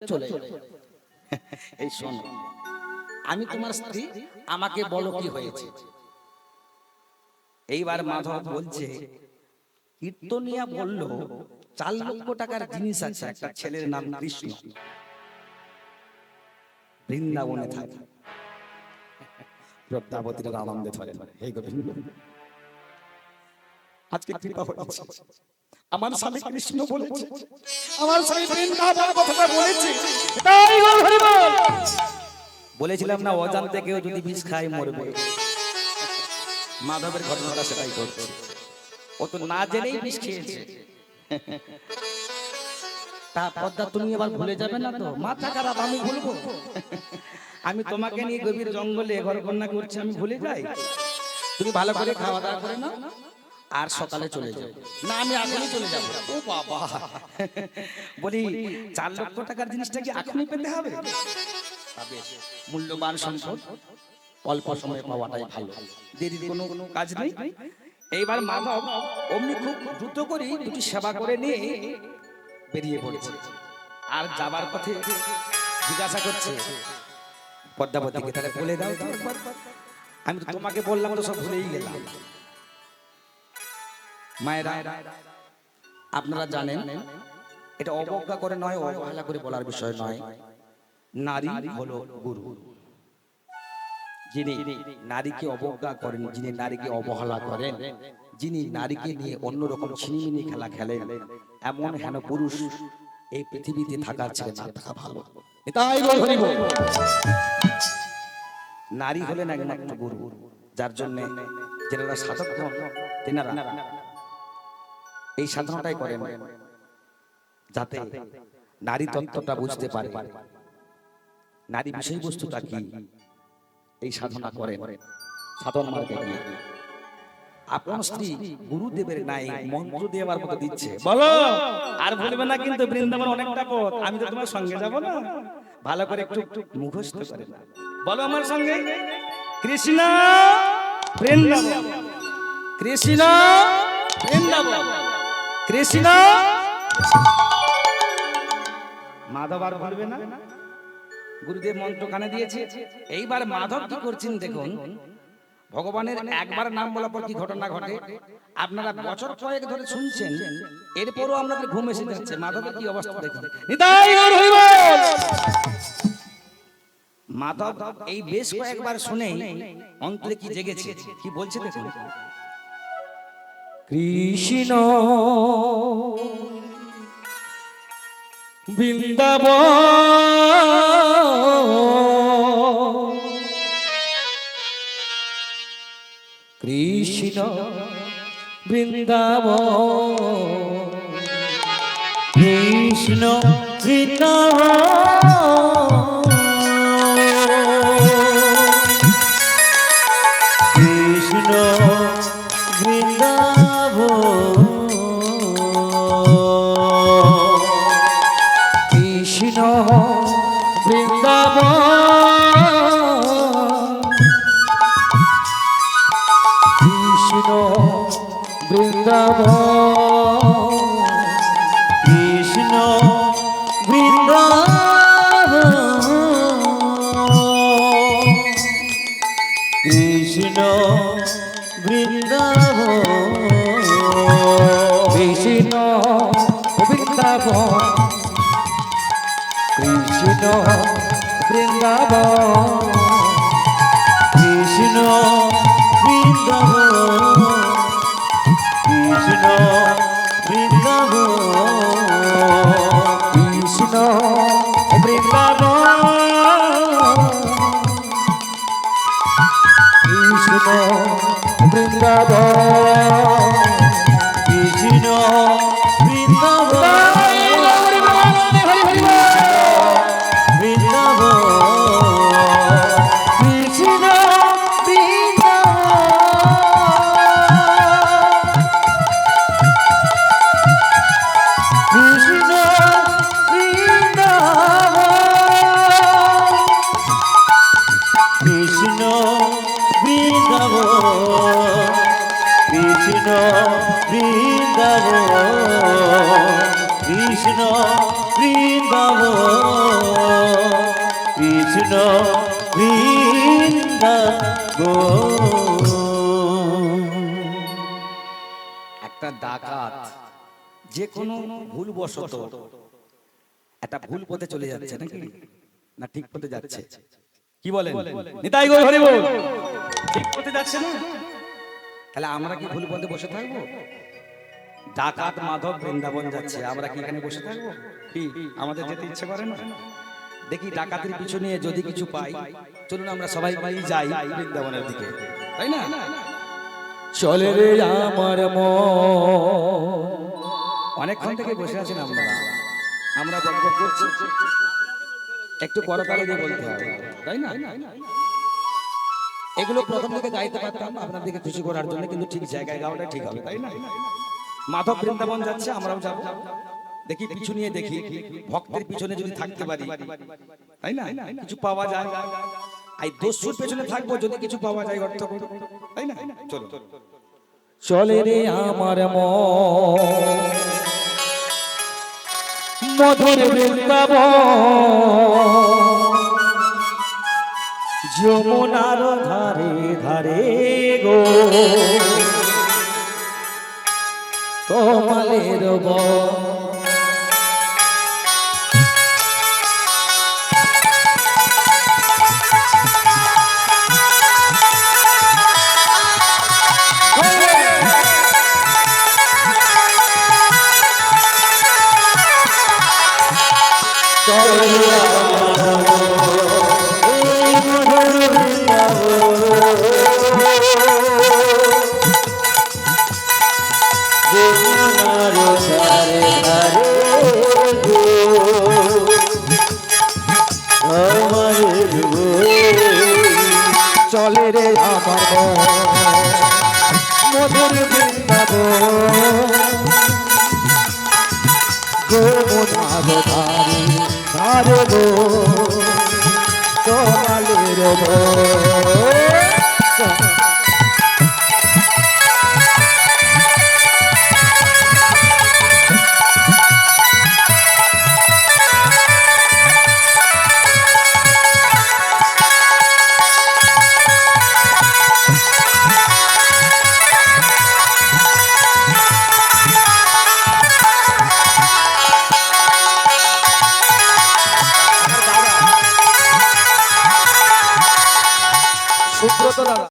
চলে এই শোনো, আমি তোমার স্ত্রী, আমাকে বলো কি হয়েছে। এইবার মাধব বলছে, কীর্তনিয়া বলল 4 লক্ষ টাকার জিনিস আছে, একটা ছেলের নাম কৃষ্ণ, বৃন্দাবনে থাকে। প্রজ্ঞাবতীর আনন্দে ধরে হে গোবিন্দ, আজকে কৃপা হয়েছে, আমার স্বামী কৃষ্ণ বলেছে, আমার স্বামী বৃন্দাবন কথাটা বলেছে। তাই হরি বল বলেছিলাম না, অজান্তে কেউ যদি বিষ খায় মরবে। মাধবের ঘটনাটা সেটাই করছে, ও তো না জেনেই বিষ খেয়েছে। তা পদ্মা তুমি এবার ভুলে যাবে না তো? মাথা খারাপ, আমি ভুলবো? আমি তোমাকে নিয়ে গভীর জঙ্গলে ঘর কন্যা করছি, আমি ভুলে যাই? তুমি ভালো করে খাওয়া দাওয়া করে নাও, আর সকালে চলে যাও। না, আমি এখনই চলে যাব। ও বাবা, বলি 4 লক্ষ টাকার জিনিসটা কি এখনই পেতে হবে? মূল্যবান সম্পদ অল্প সময়ে পাওয়াটাই ভালো, দেরির কোনো কাজ নেই। এইবার মাধব অমনি খুব দ্রুত করে দুটি সেবা করে নিয়ে বেরিয়ে পড়েছে। আর যাবার পথে জিজ্ঞাসা করছে পদ্মাবতীকে, তাহলে বলে দাও তো, আমি তো তোমাকে বললাম তো সব ভুলেই গেলাম। মায়েরা, আপনারা জানেন এটা অবজ্ঞা করে নয়, অবহেলা করে বলার বিষয় নয়। নারী হলো গুরু। যিনি নারীকে অবজ্ঞা করেন, যিনি নারীকে অবহেলা করেন, যিনি নারীকে নিয়ে অন্যরকম ছিনিমিনি খেলা খেলেন, এমন হেন পুরুষ এই পৃথিবীতে থাকার চেয়ে না থাকা ভালো। এটাই বলবো। নারী হলেন একমাত্র গুরু, যার জন্য যারা সাধক তেনারা এই সাধনাটাই করেন, যাতে নারী তত্ত্বটা বুঝতে পারে, নারী বিষয়বস্তুটা কি, এই সাধনা করেন সাধন মার্গে গিয়ে। আপনার স্ত্রী গুরুদেবের নাই মন্ত্র দেওয়ার মতো দিচ্ছে, বলো আর বলবে না কিন্তু, বৃন্দাবন অনেকটা পথ, আমি তো তোমার সঙ্গে যাব না। ভালো করে একটু মুখস্থ করে না, বলো আমার সঙ্গে, কৃষ্ণ বৃন্দাবন, কৃষ্ণ বৃন্দাবন, কৃষ্ণ। মাধব আর বলবে না, গুরুদেব মন্ত্র কানে দিয়েছে। এইবার মাধব কি করছেন দেখুন, ভগবানের একবার নাম বলার পর কি ঘটনা ঘটে আপনারা বছর কয়েক ধরে শুনছেন, এরপরও আপনাদের ঘুম এসে যাচ্ছে। মাধবের কি অবস্থা দেখুন। মাধব এই বেশ কয়েকবার শুনে অন্তরে কি জেগেছে, কি বলছে দেখুন। কৃষ্ণ বৃন্দাবন, কৃষ্ণ বৃন্দাবন, কৃষ্ণ বৃন্দাবন, কৃষ্ণ বৃন্দাবন, কৃষ্ণ বৃন্দাবন, কৃষ্ণ বৃন্দাবন, কৃষ্ণ বৃন্দাবন, কৃষ্ণ বৃন্দাবন, কৃষ্ণ বৃন্দাবন, কৃষ্ণ বৃন্দাবন, কৃষ্ণ বৃন্দাবন, কৃষ্ণ বৃন্দাবন, কৃষ্ণ বৃন্দাবন, কৃষ্ণ বৃন্দাবন, কৃষ্ণ বৃন্দাবন, কৃষ্ণ কৃষ্ণ বৃন্দাবন, কৃষ্ণ বৃন্দাবন, কৃষ্ণ বৃন্দাবন, কৃষ্ণ বৃন্দাবন কৃষ্ণ বৃন্দাবন। একটা ডাকাত যে কোনো ভুল বশত একটা ভুল পথে চলে যাচ্ছে নাকি না ঠিক পথে যাচ্ছে? কি বলেন? নিতাই গৌর হরি বল। ঠিক পথে যাচ্ছে না? তাহলে আমরা কি ভুল পথে বসে থাকবো? ডাকাত মাধব বৃন্দাবন যাচ্ছে, আমরা কি এখানে বসে থাকবো? কি আমাদের যেতে ইচ্ছে করে না? দেখি ডাকাতের পিছু নিয়ে যদি কিছু পাই, চলুন আমরা সবাই যাই বৃন্দাবনের দিকে, তাই না? চলে রে আমার মন। অনেকক্ষণ থেকে বসে আছেন আমরা গল্প করছি, একটু করতালি দিয়ে বলতে হবে, তাই না? এগুলো প্রথম থেকে গাইতে পারতাম আপনাদেরকে খুশি করার জন্য, কিন্তু ঠিক জায়গায় গাওয়াটা ঠিক হবে, তাই না? মাধব বৃন্দাবন যাচ্ছে, আমরাও যাব। দেখি পিছু নিয়ে দেখি ভক্তের পিছনে যদি থাকতে পারি, তাই না, কিছু পাওয়া যায়। এই দস্যুর পেছনে থাকবো, যদি কিছু পাওয়া যায় অর্থ, তাই না? চলো চলে রে আমার মন মধুর বৃন্দাবন যমুনার ধারে ধারে গো কমলের বন। চলে রে আমার মধুর বৃন্দাবন যমুনার ধারে ধারে গো কমলের বন।